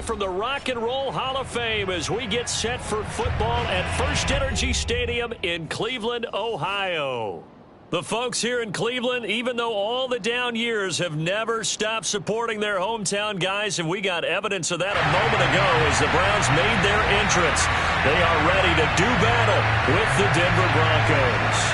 From the Rock and Roll Hall of Fame as we get set for football at First Energy Stadium in Cleveland, Ohio. The folks here in Cleveland, even though all the down years, have never stopped supporting their hometown guys, and we got evidence of that a moment ago as the Browns made their entrance. They are ready to do battle with the Denver Broncos.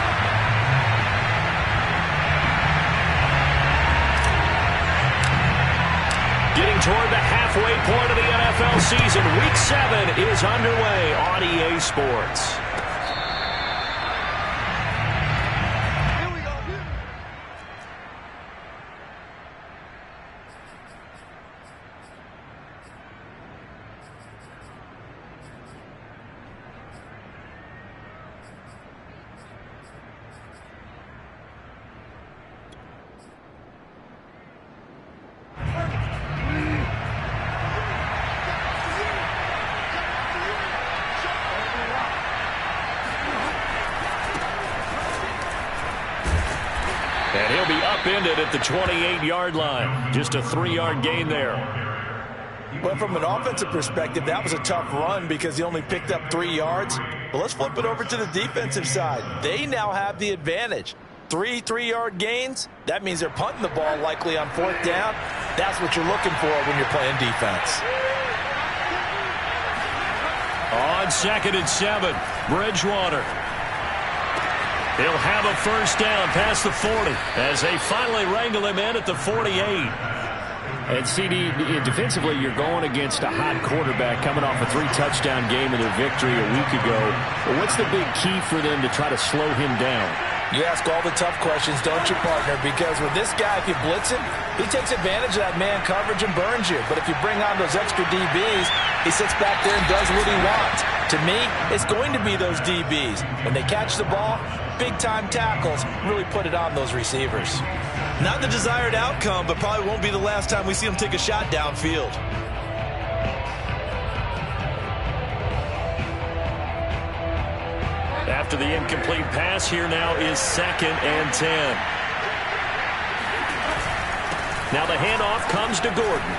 Getting toward the halfway point of the NFL season, Week 7 is underway on EA Sports. And he'll be upended at the 28-yard line. Just a 3-yard gain there. Well, from an offensive perspective, that was a tough run because he only picked up 3 yards. But let's flip it over to the defensive side. They now have the advantage. 3-3-yard gains, that means they're punting the ball likely on 4th down. That's what you're looking for when you're playing defense. On 2nd and 7, Bridgewater. He'll have a first down past the 40 as they finally wrangle him in at the 48. And CD, defensively, you're going against a hot quarterback coming off a 3-touchdown game in their victory a week ago. But what's the big key for them to try to slow him down? You ask all the tough questions, don't you, partner? Because with this guy, if you blitz him, he takes advantage of that man coverage and burns you. But if you bring on those extra DBs, he sits back there and does what he wants. To me, it's going to be those DBs. When they catch the ball, big-time tackles really put it on those receivers. Not the desired outcome, but probably won't be the last time we see him take a shot downfield. After the incomplete pass, here now is 2nd and 10. Now the handoff comes to Gordon.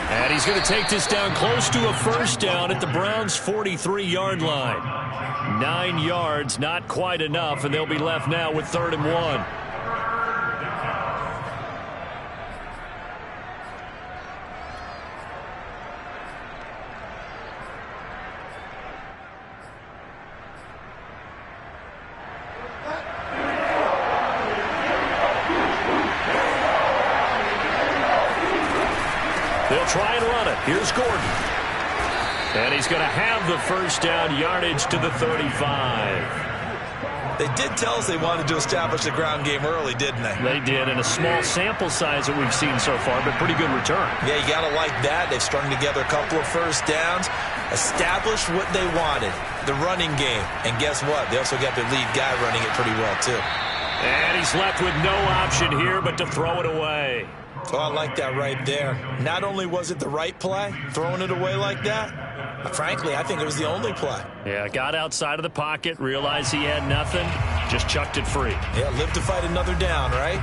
And he's going to take this down close to a first down at the Browns' 43-yard line. 9 yards, not quite enough, and they'll be left now with 3rd and 1. They'll try and run it. Here's Gordon. And he's going to have the first down, yardage to the 35. They did tell us they wanted to establish the ground game early, didn't they? They did, and a small sample size that we've seen so far, but pretty good return. Yeah, you got to like that. They've strung together a couple of first downs, established what they wanted, the running game. And guess what? They also got their lead guy running it pretty well, too. And he's left with no option here but to throw it away. Oh, I like that right there. Not only was it the right play, throwing it away like that, but frankly, I think it was the only play. Yeah, got outside of the pocket, realized he had nothing, just chucked it free. Yeah, live to fight another down, right?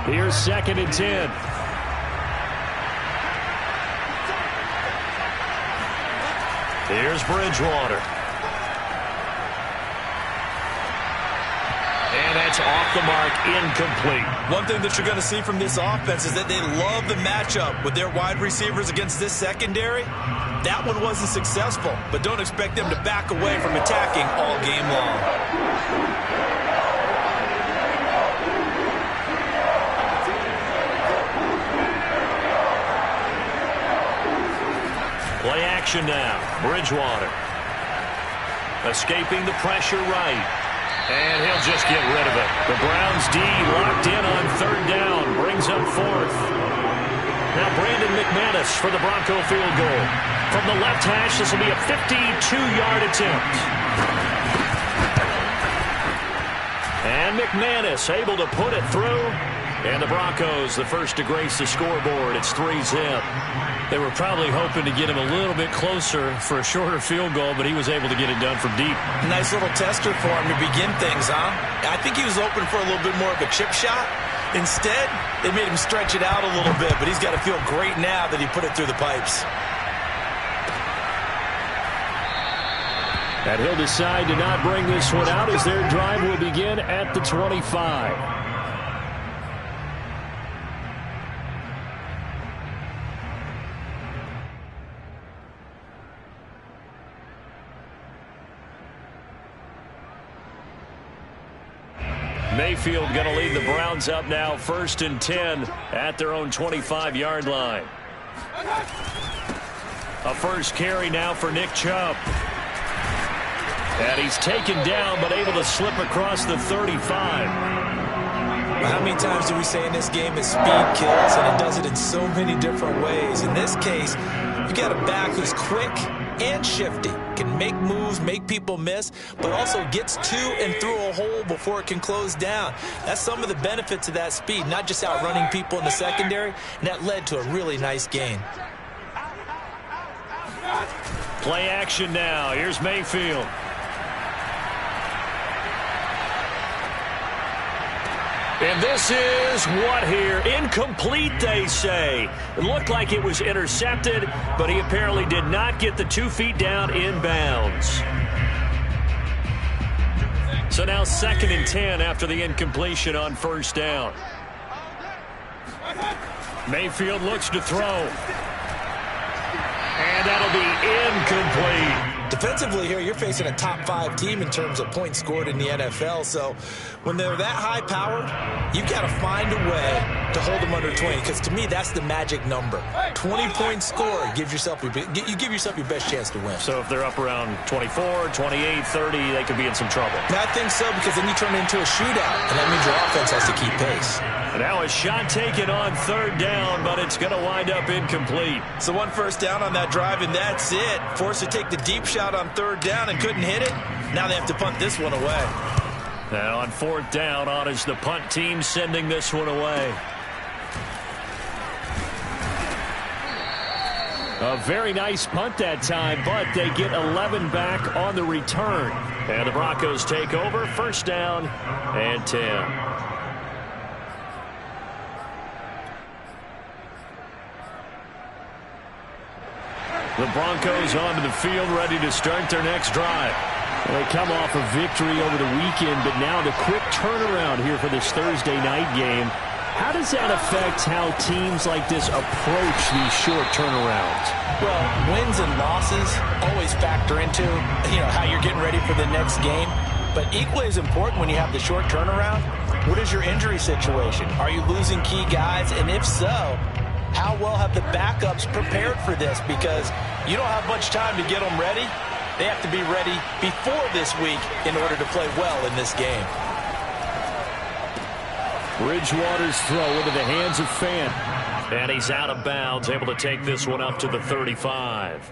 Here's 2nd and 10. Here's Bridgewater. And that's off the mark, incomplete. One thing that you're going to see from this offense is that they love the matchup with their wide receivers against this secondary. That one wasn't successful, but don't expect them to back away from attacking all game long. Play action now. Bridgewater. Escaping the pressure right. And he'll just get rid of it. The Browns D locked in on 3rd down. Brings up 4th. Now Brandon McManus for the Bronco field goal. From the left hash, this will be a 52-yard attempt. And McManus able to put it through. And the Broncos, the first to grace the scoreboard. It's 3-zip. They were probably hoping to get him a little bit closer for a shorter field goal, but he was able to get it done from deep. Nice little tester for him to begin things, huh? I think he was open for a little bit more of a chip shot. Instead, they made him stretch it out a little bit, but he's got to feel great now that he put it through the pipes. And he'll decide to not bring this one out as their drive will begin at the 25. Mayfield going to lead the Browns up now, 1st and 10 at their own 25-yard line. A first carry now for Nick Chubb. And he's taken down but able to slip across the 35. How many times do we say in this game that speed kills, and it does it in so many different ways? In this case, you got a back who's quick and shifty, can make moves, make people miss, but also gets to and through a hole before it can close down. That's some of the benefits of that speed, not just outrunning people in the secondary, and that led to a really nice gain. Play action now. Here's Mayfield. And this is what here? Incomplete, they say. It looked like it was intercepted, but he apparently did not get the 2 feet down inbounds. So now 2nd and 10 after the incompletion on 1st down. Mayfield looks to throw. And that'll be incomplete. Defensively here, you're facing a top 5 team in terms of points scored in the NFL. So when they're that high-powered, you've got to find a way to hold them under 20. Because to me, that's the magic number. 20-point score, you give yourself your best chance to win. So if they're up around 24, 28, 30, they could be in some trouble. I think so, because then you turn it into a shootout, and that means your offense has to keep pace. And now a shot taken on 3rd down, but it's going to wind up incomplete. So 1 first down on that drive, and that's it. Forced to take the deep shot on 3rd down and couldn't hit it. Now they have to punt this one away. Now on 4th down, on is the punt team sending this one away. A very nice punt that time, but they get 11 back on the return. And the Broncos take over, 1st down and 10. The Broncos onto the field, ready to start their next drive. They come off a victory over the weekend, but now the quick turnaround here for this Thursday night game. How does that affect how teams like this approach these short turnarounds? Well, wins and losses always factor into, how you're getting ready for the next game. But equally as important when you have the short turnaround, what is your injury situation? Are you losing key guys? And if so, how well have the backups prepared for this? Because you don't have much time to get them ready. They have to be ready before this week in order to play well in this game. Bridgewater's throw into the hands of Fant. And he's out of bounds, able to take this one up to the 35.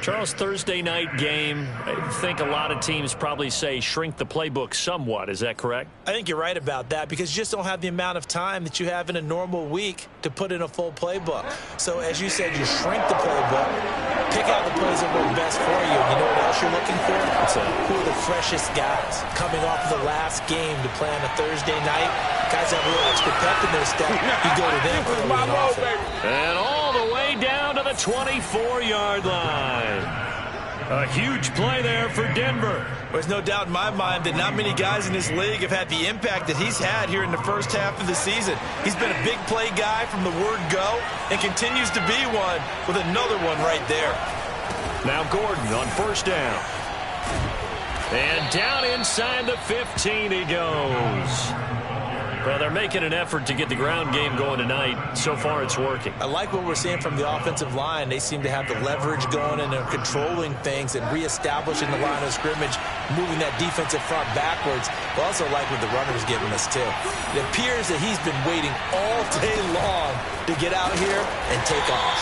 Charles, Thursday night game, I think a lot of teams probably say shrink the playbook somewhat. Is that correct? I think you're right about that, because you just don't have the amount of time that you have in a normal week to put in a full playbook. So as you said, you shrink the playbook, pick out the plays that work best for you. You know what else you're looking for? Who are the freshest guys coming off of the last game to play on a Thursday night? Guys have a little extra pep in their step. You go to them early and often. And all the way down to the 24-yard line. A huge play there for Denver. There's no doubt in my mind that not many guys in this league have had the impact that he's had here in the first half of the season. He's been a big play guy from the word go and continues to be one with another one right there. Now Gordon on 1st down. And down inside the 15 he goes. Well, they're making an effort to get the ground game going tonight. So far, it's working. I like what we're seeing from the offensive line. They seem to have the leverage going, and they're controlling things and reestablishing the line of scrimmage, moving that defensive front backwards. But also like what the runner's giving us, too. It appears that he's been waiting all day long to get out here and take off.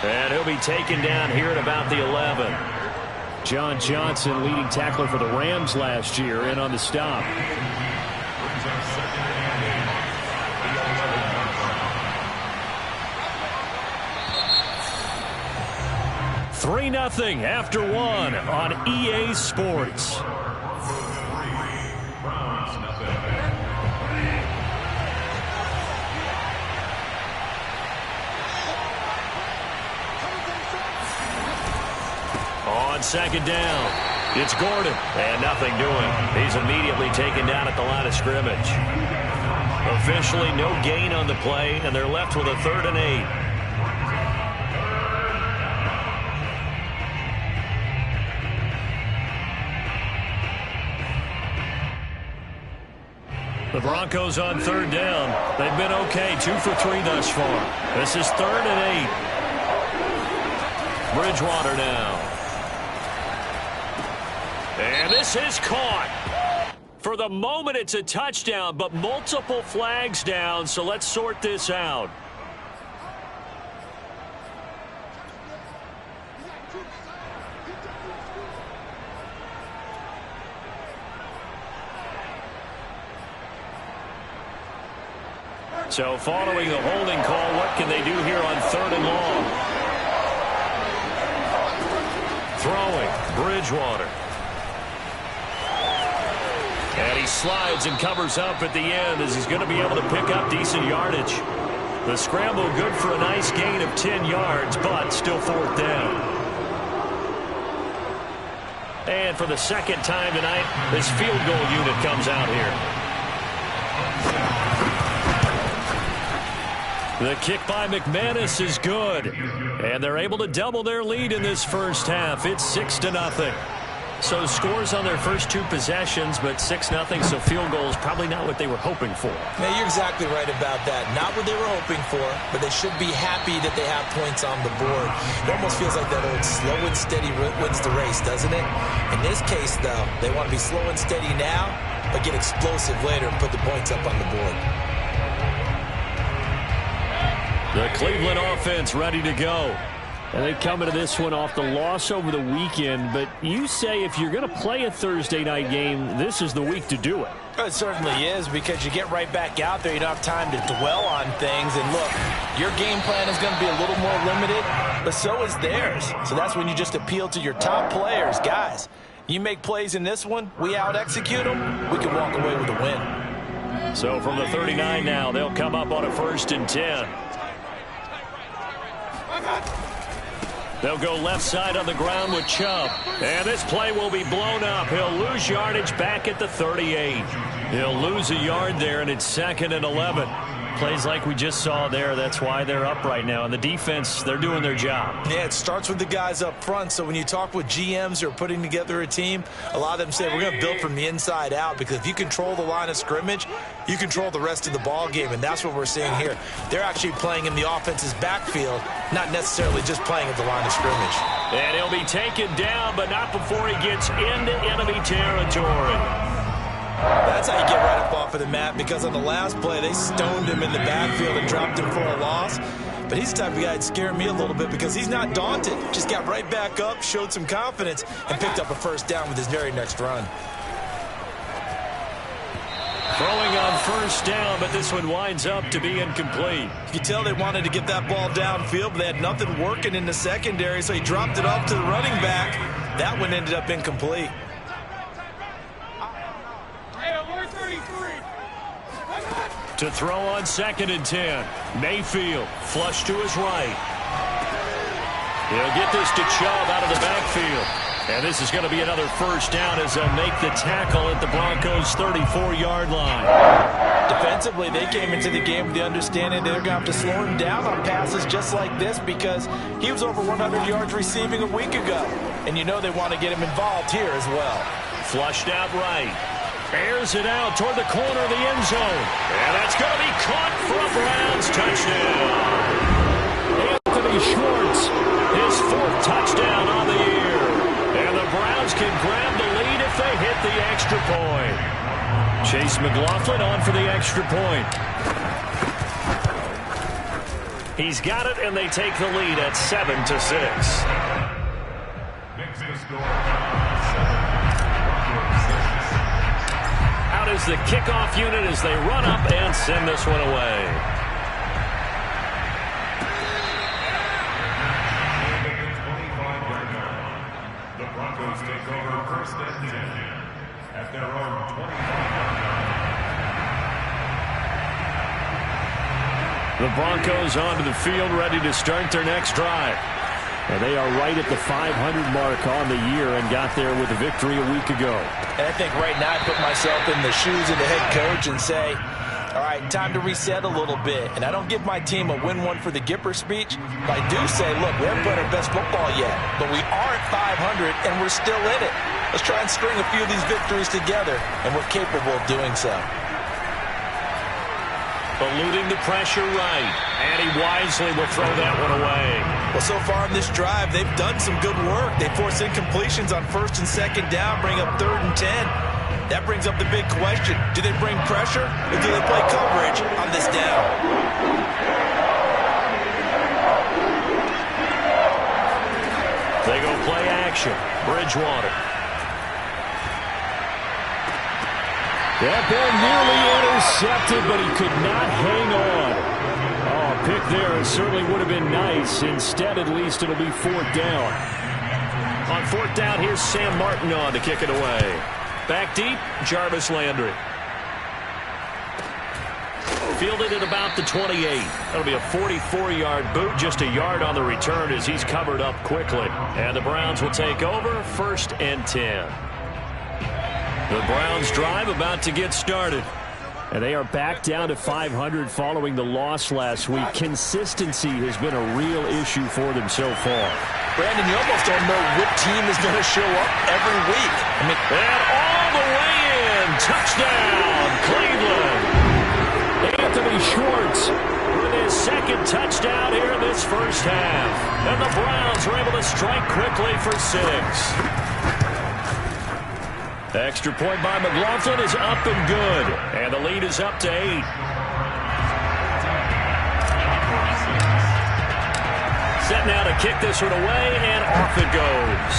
And he'll be taken down here at about the 11. John Johnson, leading tackler for the Rams last year, in on the stop. 3-0 after 1 on EA Sports. on second down. It's Gordon, and nothing doing. He's immediately taken down at the line of scrimmage. Officially no gain on the play, and they're left with a 3rd and 8. The Broncos on 3rd down. They've been okay, 2 for 3 thus far. This is 3rd and 8. Bridgewater now. And this is caught. For the moment, it's a touchdown, but multiple flags down, so let's sort this out. So following the holding call, what can they do here on 3rd and long? Throwing, Bridgewater. And he slides and covers up at the end as he's going to be able to pick up decent yardage. The scramble good for a nice gain of 10 yards, but still 4th down. And for the second time tonight, this field goal unit comes out here. The kick by McManus is good. And they're able to double their lead in this first half. It's 6-0. So scores on their first 2 possessions, but 6-0, so field goal is probably not what they were hoping for. Now, you're exactly right about that. Not what they were hoping for, but they should be happy that they have points on the board. It almost feels like that old slow and steady wins the race, doesn't it? In this case, though, they want to be slow and steady now, but get explosive later and put the points up on the board. The Cleveland offense ready to go. And they come into this one off the loss over the weekend. But you say if you're going to play a Thursday night game, this is the week to do it. It certainly is, because you get right back out there. You don't have time to dwell on things. And look, your game plan is going to be a little more limited, but so is theirs. So that's when you just appeal to your top players. Guys, you make plays in this one, we out-execute them, we can walk away with a win. So from the 39 now, they'll come up on a 1st and 10. They'll go left side on the ground with Chubb. And this play will be blown up. He'll lose yardage back at the 38. He'll lose a yard there, and it's 2nd and 11. Plays like we just saw there. That's why they're up right now. And the defense, they're doing their job. Yeah, it starts with the guys up front. So when you talk with GMs who are putting together a team, a lot of them say we're going to build from the inside out, because if you control the line of scrimmage, you control the rest of the ball game, and that's what we're seeing here. They're actually playing in the offense's backfield, not necessarily just playing at the line of scrimmage. And he'll be taken down, but not before he gets into enemy territory. That's how you get right up off of the mat, because on the last play, they stoned him in the backfield and dropped him for a loss. But he's the type of guy that'd scare me a little bit, because he's not daunted. Just got right back up, showed some confidence, and picked up a 1st down with his very next run. Throwing on 1st down, but this one winds up to be incomplete. You can tell they wanted to get that ball downfield, but they had nothing working in the secondary, so he dropped it off to the running back. That one ended up incomplete. To throw on 2nd and 10. Mayfield, flush to his right. He'll get this to Chubb out of the backfield. And this is going to be another 1st down as they'll make the tackle at the Broncos' 34-yard line. Defensively, they came into the game with the understanding they're going to have to slow him down on passes just like this, because he was over 100 yards receiving a week ago. And you know they want to get him involved here as well. Flushed out right. Airs it out toward the corner of the end zone. And that's going to be caught for a Browns touchdown. Anthony Schwartz, his 4th touchdown on the year. And the Browns can grab the lead if they hit the extra point. Chase McLaughlin on for the extra point. He's got it, and they take the lead at 7-6. Out is the kickoff unit as they run up and send this one away. The Broncos take over 1st and 10 at their own 25. The Broncos onto the field ready to start their next drive. And they are right at the 500 mark on the year and got there with a victory a week ago. And I think right now I put myself in the shoes of the head coach and say, all right, time to reset a little bit. And I don't give my team a win one for the Gipper speech, but I do say, look, we haven't played our best football yet, but we are at 500 and we're still in it. Let's try and string a few of these victories together, and we're capable of doing so. Eluding the pressure right, and he wisely will throw that one away. Well, so far in this drive, they've done some good work. They force incompletions on 1st and 2nd down, bring up 3rd and 10. That brings up the big question. Do they bring pressure, or do they play coverage on this down? They go play action. Bridgewater. That ball nearly intercepted, but he could not hang on. Oh, a pick there certainly would have been nice. Instead, at least, it'll be 4th down. On 4th down, here's Sam Martin on to kick it away. Back deep, Jarvis Landry. Fielded at about the 28. That'll be a 44-yard boot, just a yard on the return as he's covered up quickly. And the Browns will take over, 1st and 10. The Browns drive about to get started. And they are back down to 500 following the loss last week. Consistency has been a real issue for them so far. Brandon, you almost don't know what team is going to show up every week. I mean, and all the way in. Touchdown, Cleveland. Anthony Schwartz with his 2nd touchdown here in this first half. And the Browns are able to strike quickly for 6. Extra point by McLaughlin is up and good. And the lead is up to 8. Set now to kick this one away, and off it goes.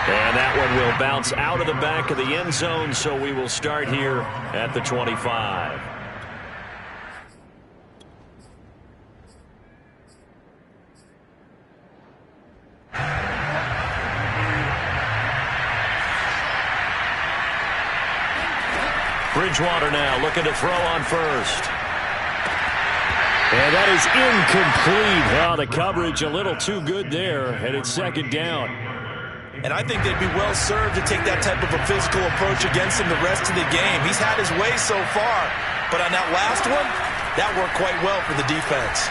And that one will bounce out of the back of the end zone, so we will start here at the 25. Bridgewater now looking to throw on 1st. And that is incomplete. Oh, the coverage a little too good there, and it's 2nd down. And I think they'd be well served to take that type of a physical approach against him the rest of the game. He's had his way so far, but on that last one, that worked quite well for the defense.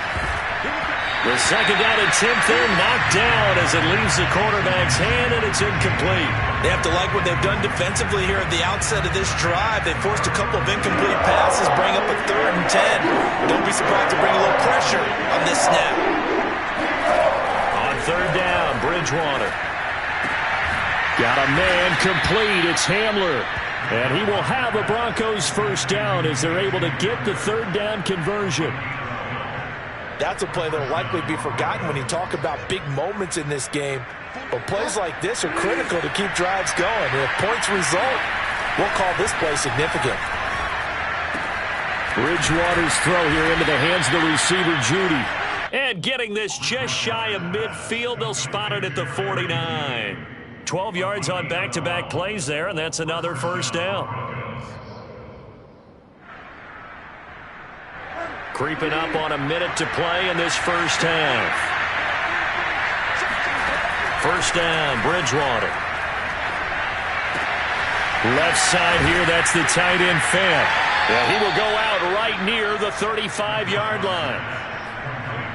The 2nd down attempt there knocked down as it leaves the quarterback's hand, and it's incomplete. They have to like what they've done defensively here at the outset of this drive. They forced a couple of incomplete passes, bring up a 3rd and 10. Don't be surprised to bring a little pressure on this snap. On 3rd down, Bridgewater. Got a man complete. It's Hamler. And he will have the Broncos 1st down as they're able to get the 3rd down conversion. that's a play that will likely be forgotten when you talk about big moments in this game. But plays like this are critical to keep drives going. And if points result, we'll call this play significant. Bridgewater's throw here into the hands of the receiver, Judy. And getting this just shy of midfield, they'll spot it at the 49. 12 yards on back-to-back plays there, and that's another first down. Creeping up on a minute to play in this first half. First down, Bridgewater. Left side here, that's the tight end Fant. Yeah, he will go out right near the 35-yard line.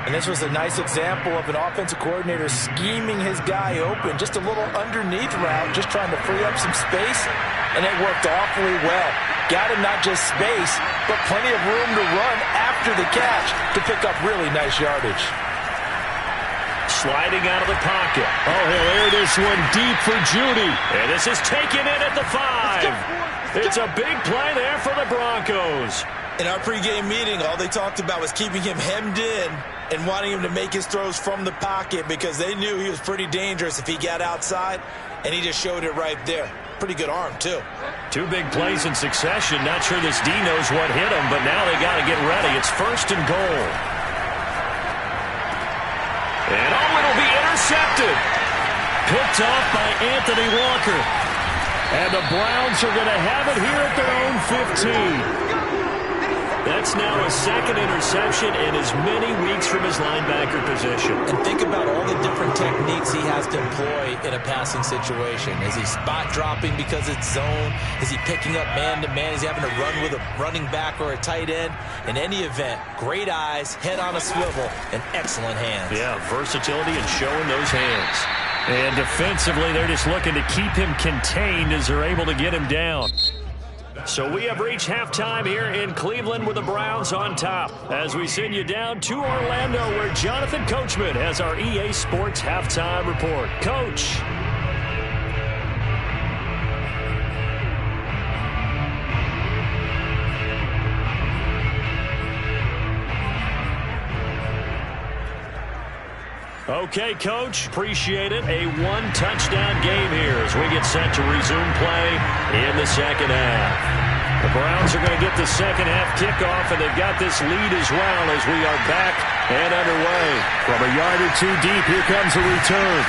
And this was a nice example of an offensive coordinator scheming his guy open. Just a little underneath route, just trying to free up some space, and it worked awfully well. Got him not just space, but plenty of room to run after the catch to pick up really nice yardage. Sliding out of the pocket. Oh, he'll air this one deep for Judy. And this is taken in at the 5. It's a big play there for the Broncos. In our pregame meeting, all they talked about was keeping him hemmed in and wanting him to make his throws from the pocket because they knew he was pretty dangerous if he got outside, and he just showed it right there. Pretty good arm, too. 2 big plays in succession. Not sure this D knows what hit him, but now they got to get ready. It's first and goal. And it'll be intercepted. Picked off by Anthony Walker. And the Browns are going to have it here at their own 15. That's now a second interception in as many weeks from his linebacker position. And think about all the different techniques he has to employ in a passing situation. Is he spot dropping because it's zone? Is he picking up man-to-man? Is he having to run with a running back or a tight end? In any event, great eyes, head on a swivel, and excellent hands. Yeah, versatility and showing those hands. And defensively, they're just looking to keep him contained as they're able to get him down. So we have reached halftime here in Cleveland with the Browns on top. As we send you down to Orlando, where Jonathan Coachman has our EA Sports halftime report. Coach. Okay, Coach, appreciate it. A one-touchdown game here as we get set to resume play in the second half. The Browns are going to get the second half kickoff, and they've got this lead as well as we are back and underway. From a yard or two deep, here comes a return.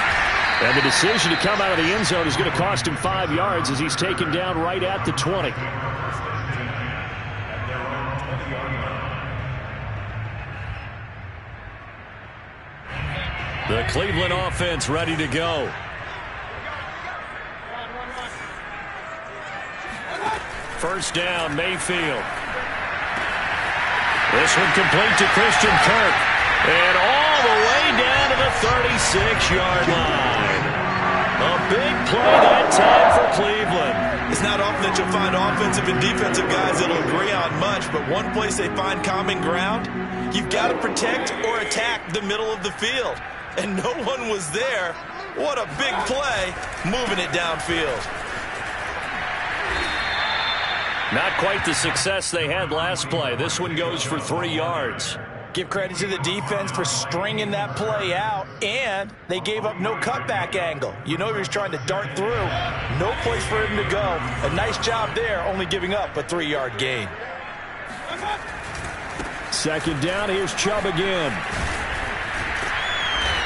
And the decision to come out of the end zone is going to cost him 5 yards as he's taken down right at the 20. The Cleveland offense ready to go. First down, Mayfield. This one complete to Christian Kirk. And all the way down to the 36-yard line. A big play that time for Cleveland. It's not often that you'll find offensive and defensive guys that'll agree on much, but one place they find common ground, you've got to protect or attack the middle of the field. And no one was there. What a big play, moving it downfield. Not quite the success they had last play. This one goes for 3 yards. Give credit to the defense for stringing that play out, and they gave up no cutback angle. You know he was trying to dart through. No place for him to go. A nice job there, only giving up a 3-yard gain. Second down, here's Chubb again.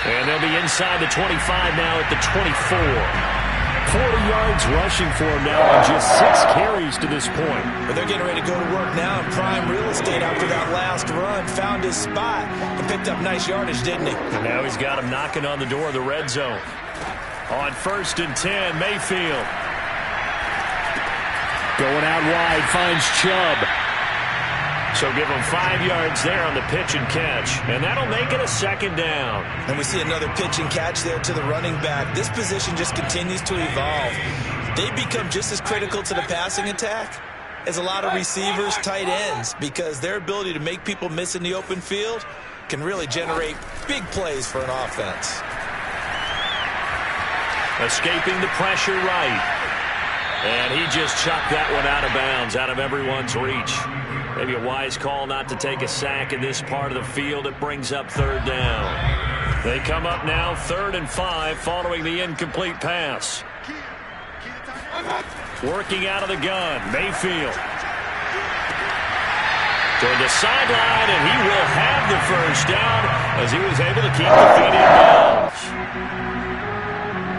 And they'll be inside the 25 now at the 24. 40 yards rushing for him now on just 6 carries to this point. But they're getting ready to go to work now in prime real estate after that last run. Found his spot and picked up nice yardage, didn't he? And now he's got him knocking on the door of the red zone. On 1st and 10, Mayfield. Going out wide, finds Chubb. So give him 5 yards there on the pitch and catch. And that'll make it a second down. And we see another pitch and catch there to the running back. This position just continues to evolve. They become just as critical to the passing attack as a lot of receivers, tight ends, because their ability to make people miss in the open field can really generate big plays for an offense. Escaping the pressure right. And he just chucked that one out of bounds, out of everyone's reach. Maybe a wise call not to take a sack in this part of the field. It brings up 3rd down. They come up now 3rd and 5 following the incomplete pass. Working out of the gun, Mayfield. Toward the sideline, and he will have the first down as he was able to keep the feet in bounds.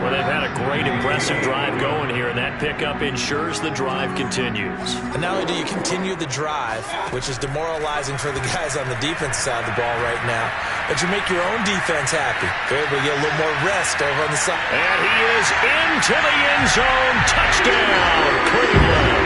Well, they've had a great, impressive drive going here, and that pickup ensures the drive continues. And not only do you continue the drive, which is demoralizing for the guys on the defense side of the ball right now, but you make your own defense happy. They're able to get a little more rest over on the side. And he is into the end zone. Touchdown, Cleveland.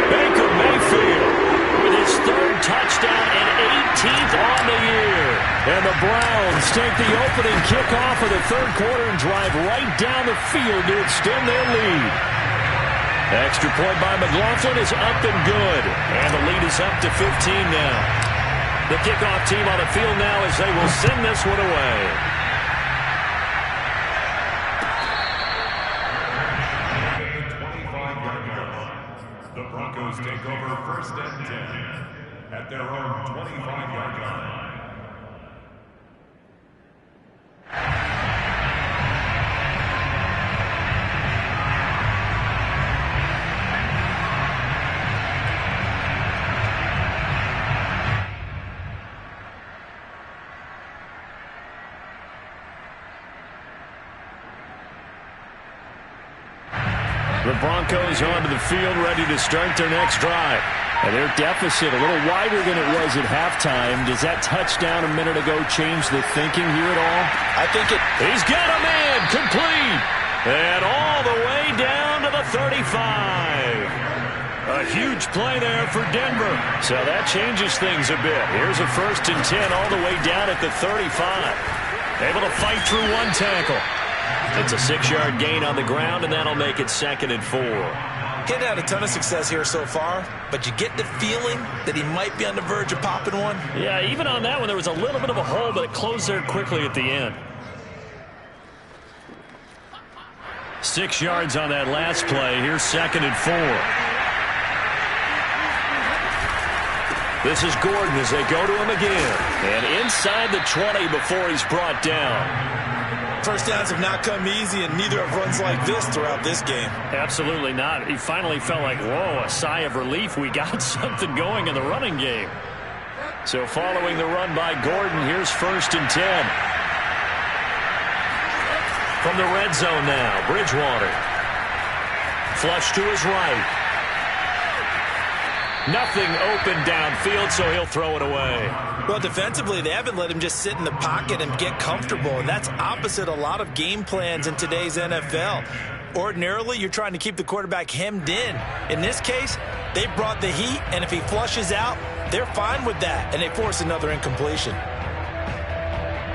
Baker Mayfield with his 3rd touchdown and 18th on the year. And the Browns take the opening kickoff of the 3rd quarter and drive right down the field to extend their lead. Extra point by McLaughlin is up and good. And the lead is up to 15 now. The kickoff team on the field now as they will send this one away. The Broncos take over 1st and 10 at their own 25-yard line. The Broncos onto the field, ready to start their next drive. And their deficit a little wider than it was at halftime. Does that touchdown a minute ago change the thinking here at all? I think it... He's got a man complete. And all the way down to the 35. A huge play there for Denver. So that changes things a bit. Here's a 1st and 10 all the way down at the 35. Able to fight through one tackle. It's a 6-yard gain on the ground, and that'll make it 2nd and 4. He's had a ton of success here so far, but you get the feeling that he might be on the verge of popping one. Yeah, even on that one, there was a little bit of a hole, but it closed there quickly at the end. 6 yards on that last play. Here's 2nd and 4. This is Gordon as they go to him again. And inside the 20 before he's brought down. First downs have not come easy, and neither have runs like this throughout this game. Absolutely not. He finally felt like, whoa, a sigh of relief. We got something going in the running game. So following the run by Gordon, here's 1st and 10. From the red zone now, Bridgewater. Flush to his right. Nothing open downfield, so he'll throw it away. Well, defensively, they haven't let him just sit in the pocket and get comfortable, and that's opposite a lot of game plans in today's NFL. Ordinarily, you're trying to keep the quarterback hemmed in. In this case, they brought the heat, and if he flushes out, they're fine with that, and they force another incompletion.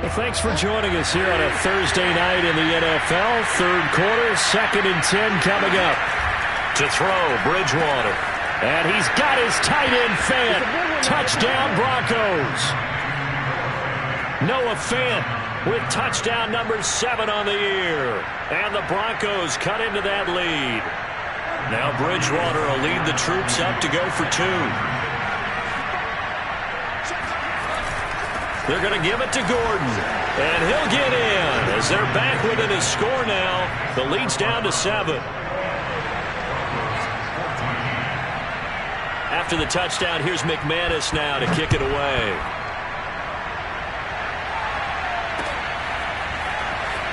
Well, thanks for joining us here on a Thursday night in the NFL. 3rd quarter, 2nd and 10 coming up. To throw, Bridgewater. And he's got his tight end Fant. Touchdown, Broncos. Noah Fant with touchdown number 7 on the year. And the Broncos cut into that lead. Now Bridgewater will lead the troops up to go for 2. They're going to give it to Gordon. And he'll get in as they're back within his score now. The lead's down to 7. After the touchdown, here's McManus now to kick it away.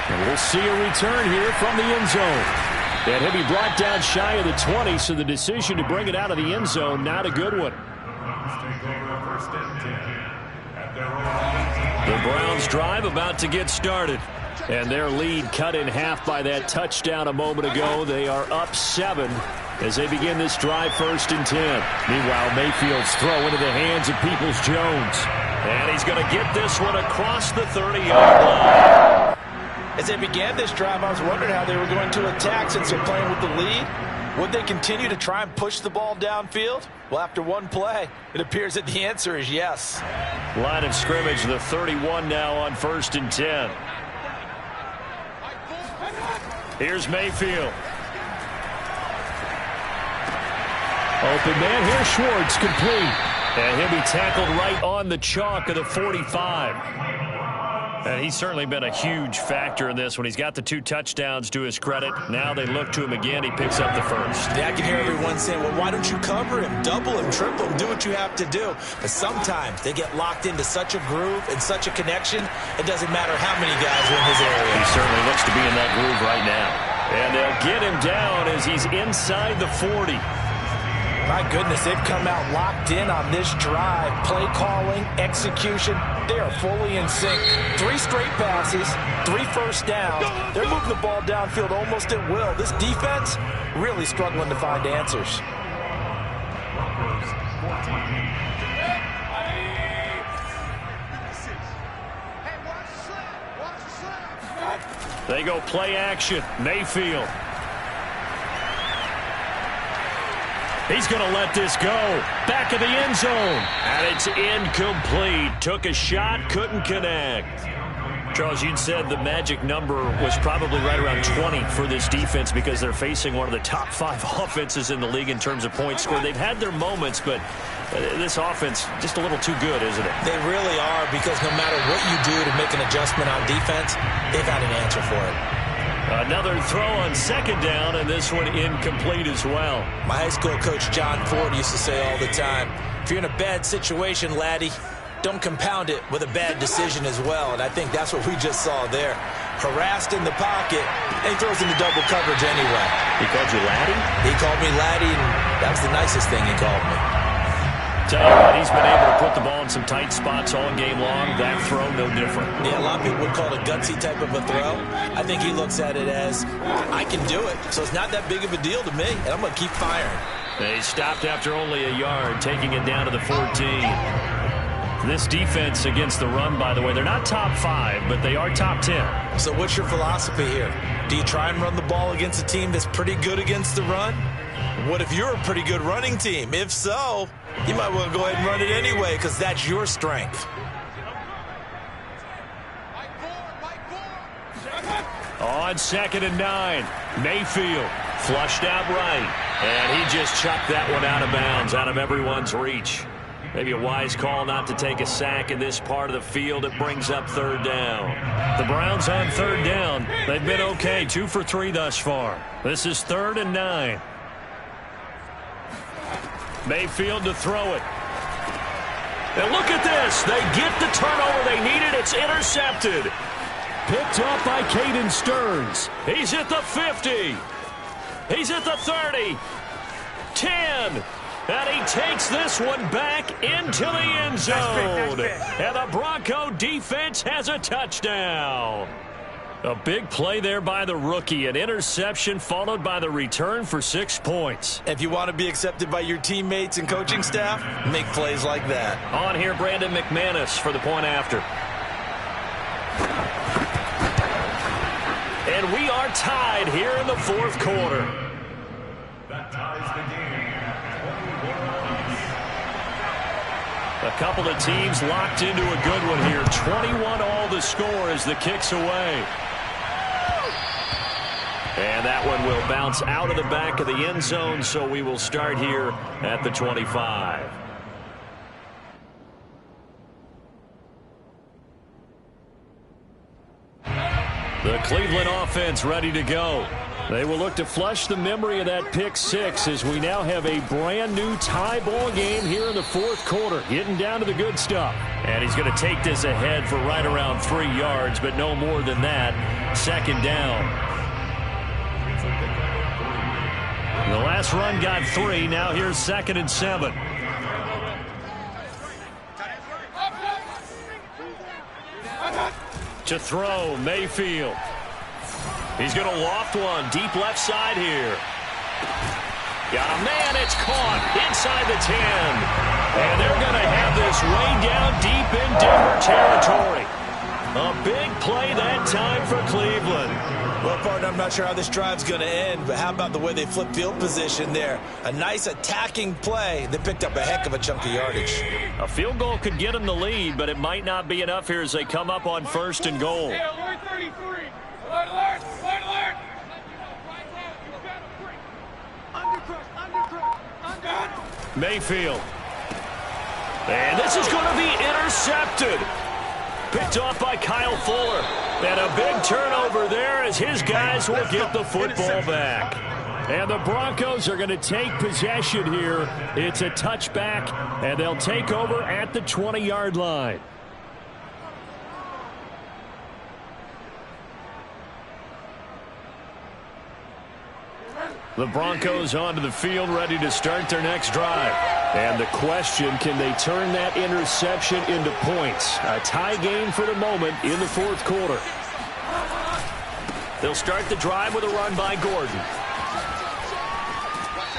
And we'll see a return here from the end zone. And he'll be brought down shy of the 20, so the decision to bring it out of the end zone, not a good one. The Browns drive about to get started. And their lead cut in half by that touchdown a moment ago. They are up 7 as they begin this drive, 1st and 10. Meanwhile, Mayfield's throw into the hands of Peoples-Jones. And he's going to get this one across the 30-yard line. As they began this drive, I was wondering how they were going to attack since they're playing with the lead. Would they continue to try and push the ball downfield? Well, after one play, it appears that the answer is yes. Line of scrimmage, the 31 now on 1st and 10. Here's Mayfield. Open man, here's Schwartz, complete. And he'll be tackled right on the chalk of the 45. And he's certainly been a huge factor in this when he's got the 2 touchdowns to his credit. Now they look to him again. He picks up the 1st. Yeah, I can hear everyone saying, well, why don't you cover him? Double him, triple him, do what you have to do. But sometimes they get locked into such a groove and such a connection, it doesn't matter how many guys are in his area. He certainly looks to be in that groove right now. And they'll get him down as he's inside the 40. My goodness, they've come out locked in on this drive. Play calling, execution, they are fully in sync. 3 straight passes, 3 first downs. They're moving the ball downfield almost at will. This defense really struggling to find answers. They go play action. Mayfield. He's going to let this go. Back of the end zone. And it's incomplete. Took a shot, couldn't connect. Charles, you'd said the magic number was probably right around 20 for this defense because they're facing one of the top 5 offenses in the league in terms of points scored. They've had their moments, but this offense just a little too good, isn't it? They really are, because no matter what you do to make an adjustment on defense, they've got an answer for it. Another throw on 2nd down, and this one incomplete as well. My high school coach, John Ford, used to say all the time, if you're in a bad situation, laddie, don't compound it with a bad decision as well. And I think that's what we just saw there. Harassed in the pocket, and he throws into double coverage anyway. He called you laddie? He called me laddie, and that was the nicest thing he called me. Tell you what, he's been able to put the ball in some tight spots all game long. That throw, no different. Yeah, a lot of people would call it a gutsy type of a throw. I think he looks at it as, I can do it, so it's not that big of a deal to me, and I'm going to keep firing. They stopped after only a yard, taking it down to the 14. This defense against the run, by the way, they're not top 5, but they are top 10. So what's your philosophy here? Do you try and run the ball against a team that's pretty good against the run? What if you're a pretty good running team? If so, you might want to go ahead and run it anyway because that's your strength. On 2nd and 9, Mayfield flushed out right, and he just chucked that one out of bounds, out of everyone's reach. Maybe a wise call not to take a sack in this part of the field. It brings up 3rd down. The Browns on 3rd down. They've been okay, 2 for 3 thus far. This is 3rd and 9. Mayfield to throw it. And look at this. They get the turnover they needed. It's intercepted. Picked up by Caden Stearns. He's at the 50. He's at the 30. 10. And he takes this one back into the end zone. And the Bronco defense has a touchdown. A big play there by the rookie. An interception followed by the return for 6 points. If you want to be accepted by your teammates and coaching staff, make plays like that. On here, Brandon McManus for the point after. And we are tied here in the 4th quarter. That ties the game. A couple of teams locked into a good one here. 21 all the score as the kick's away. And that one will bounce out of the back of the end zone, so we will start here at the 25. The Cleveland offense ready to go. They will look to flush the memory of that pick 6 as we now have a brand new tie ball game here in the 4th quarter. Getting down to the good stuff. And he's going to take this ahead for right around 3 yards, but no more than that. 2nd down. The last run got 3. Now here's 2nd and 7. To throw, Mayfield. He's going to loft one deep left side here. Got a man, it's caught inside the 10. And they're going to have this way down deep in Denver territory. A big play that time for Cleveland. Well, partner, I'm not sure how this drive's going to end, but how about the way they flip field position there? A nice attacking play that picked up a heck of a chunk of yardage. A field goal could get them the lead, but it might not be enough here as they come up on 1st and goal. Alert 33. Alert, alert, alert, alert. Mayfield. And this is going to be intercepted. Picked off by Kyle Fuller. And a big turnover there as his guys will get the football back. And the Broncos are going to take possession here. It's a touchback, and they'll take over at the 20-yard line. The Broncos onto the field ready to start their next drive. And the question, can they turn that interception into points? A tie game for the moment in the 4th quarter. They'll start the drive with a run by Gordon.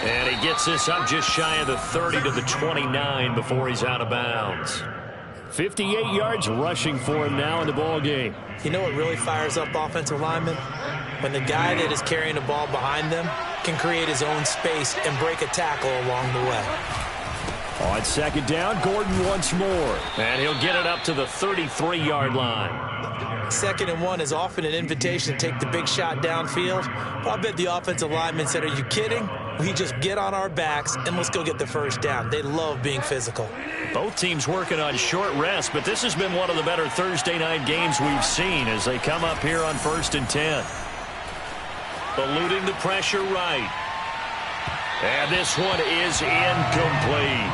And he gets this up just shy of the 30 to the 29 before he's out of bounds. 58 yards rushing for him now in the ball game. You know what really fires up offensive linemen? When the guy that is carrying the ball behind them can create his own space and break a tackle along the way. On 2nd down, Gordon once more. And he'll get it up to the 33-yard line. 2nd and 1 is often an invitation to take the big shot downfield. But I bet the offensive lineman said, are you kidding? We just get on our backs and let's go get the 1st down. They love being physical. Both teams working on short rest, but this has been one of the better Thursday night games we've seen as they come up here on 1st and 10. Eluding the pressure right. And this one is incomplete.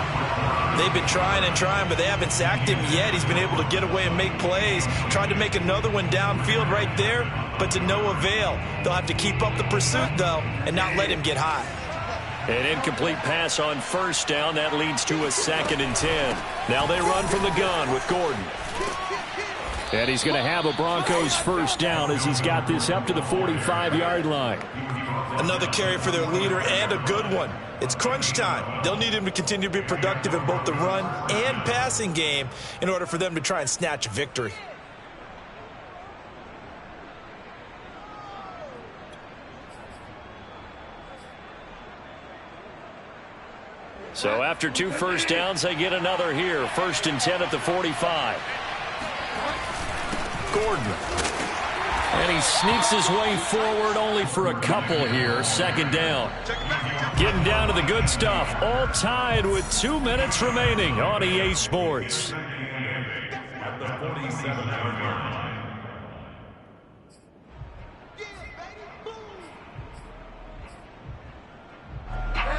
They've been trying and trying, but they haven't sacked him yet. He's been able to get away and make plays. Tried to make another one downfield right there, but to no avail. They'll have to keep up the pursuit, though, and not let him get high. An incomplete pass on first down. That leads to a 2nd and 10. Now they run from the gun with Gordon. And he's going to have a Broncos first down as he's got this up to the 45-yard line. Another carry for their leader and a good one. It's crunch time. They'll need him to continue to be productive in both the run and passing game in order for them to try and snatch a victory. So after 2 first downs, they get another here. 1st and 10 at the 45. Gordon. And he sneaks his way forward only for a couple here. 2nd down. Getting down to the good stuff. All tied with 2 minutes remaining on EA Sports. At the 47-yard line.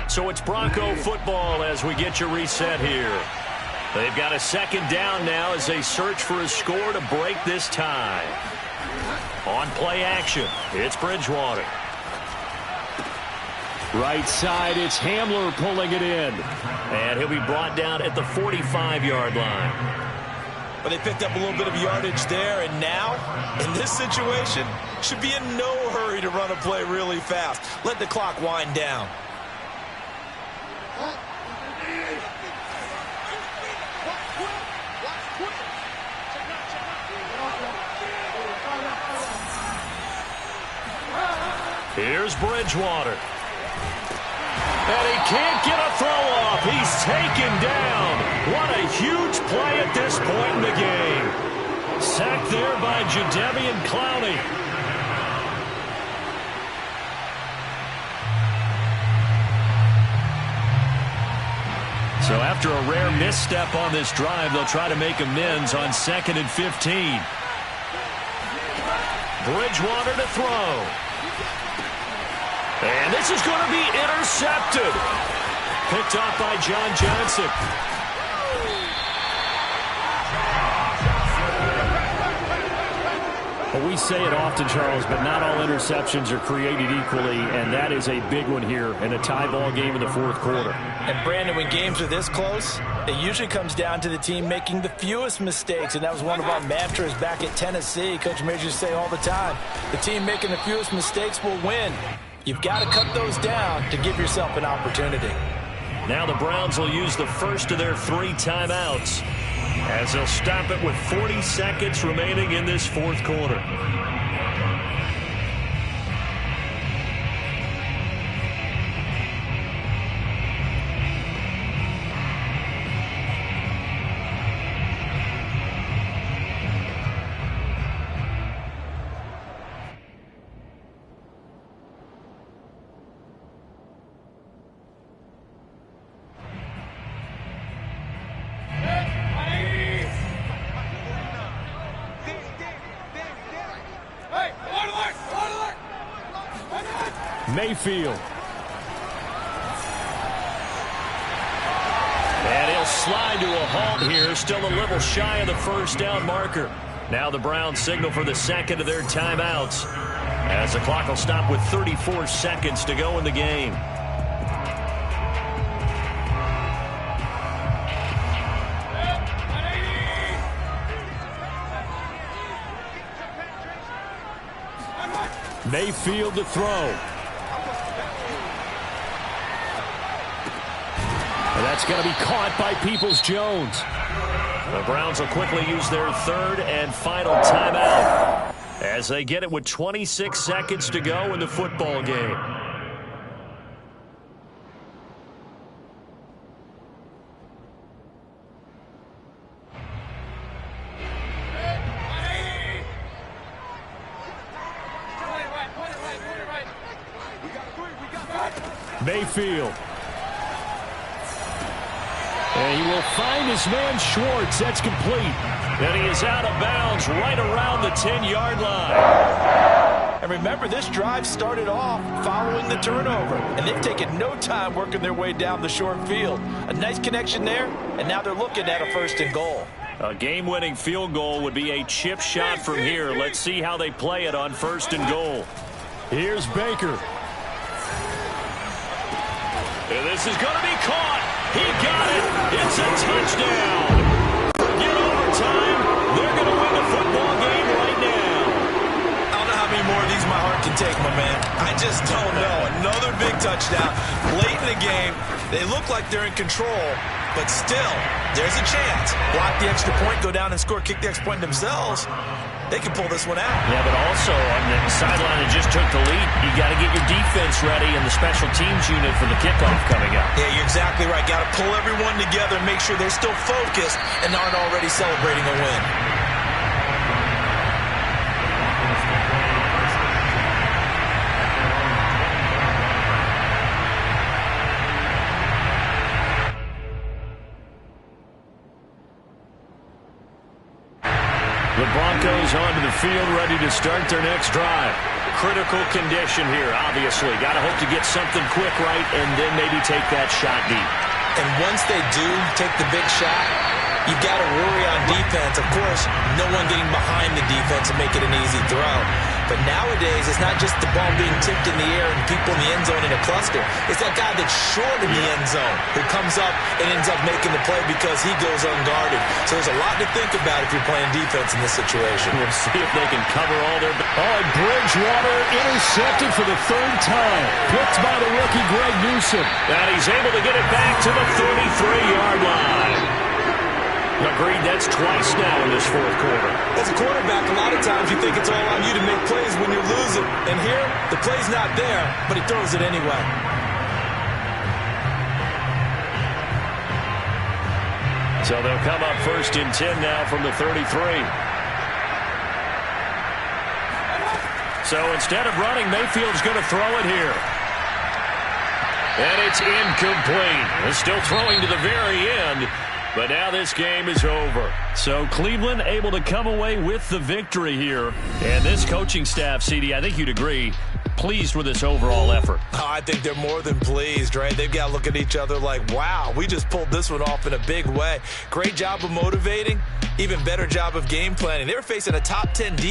So it's Bronco football as we get you reset here. They've got a 2nd down now as they search for a score to break this tie. On play action, it's Bridgewater. Right side, it's Hamler pulling it in. And he'll be brought down at the 45-yard line. But they picked up a little bit of yardage there, and now, in this situation, should be in no hurry to run a play really fast. Let the clock wind down. Here's Bridgewater. And he can't get a throw off. He's taken down. What a huge play at this point in the game. Sacked there by Jadeveon Clowney. So after a rare misstep on this drive, they'll try to make amends on 2nd and 15. Bridgewater to throw. And this is going to be intercepted. Picked off by John Johnson. Well, we say it often, Charles, but not all interceptions are created equally, and that is a big one here in a tie ball game in the 4th quarter. And, Brandon, when games are this close, it usually comes down to the team making the fewest mistakes, and that was one of our mantras back at Tennessee. Coach Major used to say all the time, the team making the fewest mistakes will win. You've got to cut those down to give yourself an opportunity. Now the Browns will use the first of their 3 timeouts as they'll stop it with 40 seconds remaining in this 4th quarter. Mayfield. And he'll slide to a halt here, still a little shy of the 1st down marker. Now the Browns signal for the 2nd of their timeouts as the clock will stop with 34 seconds to go in the game. Mayfield to throw. And that's going to be caught by Peoples-Jones. The Browns will quickly use their 3rd and final timeout as they get it with 26 seconds to go in the football game. Mayfield. And he will find his man Schwartz. That's complete. And he is out of bounds right around the 10-yard line. And remember, this drive started off following the turnover, and they've taken no time working their way down the short field. A nice connection there, and now they're looking at a 1st and goal. A game-winning field goal would be a chip shot from here. Let's see how they play it on 1st and goal. Here's Baker. And this is going to be caught. He got it. It's a touchdown. Forget overtime. They're going to win the football game right now. I don't know how many more of these my heart can take, my man. I just don't know. Another big touchdown. Late in the game, they look like they're in control, but still, there's a chance. Block the extra point, go down and score, kick the extra point themselves. They can pull this one out. Yeah, but also on the sideline that just took the lead, you got to get your defense ready and the special teams unit for the kickoff coming up. Yeah, you're exactly right. Got to pull everyone together and make sure they're still focused and aren't already celebrating a win. The Broncos onto the field, ready to start their next drive. Critical condition here, obviously. Got to hope to get something quick right and then maybe take that shot deep. And once they do take the big shot, you've got to worry on defense. Of course, no one getting behind the defense and make it an easy throw. But nowadays, it's not just the ball being tipped in the air and people in the end zone in a cluster. It's that guy that's short in the end zone who comes up and ends up making the play because he goes unguarded. So there's a lot to think about if you're playing defense in this situation. We'll see if they can cover all their... Oh, Bridgewater intercepted for the third time. Picked by the rookie Greg Newsome. And he's able to get it back to the 33-yard line. Agreed, that's twice now in this fourth quarter. As a quarterback, a lot of times you think it's all on you to make plays when you're losing. And here, the play's not there, but he throws it anyway. So they'll come up first and 10 now from the 33. So instead of running, Mayfield's going to throw it here. And it's incomplete. They're still throwing to the very end. But now this game is over. So Cleveland able to come away with the victory here. And this coaching staff, CD, I think you'd agree, pleased with this overall effort. Oh, I think they're more than pleased, right? They've got to look at each other like, wow, we just pulled this one off in a big way. Great job of motivating. Even better job of game planning. They were facing a top 10 defense.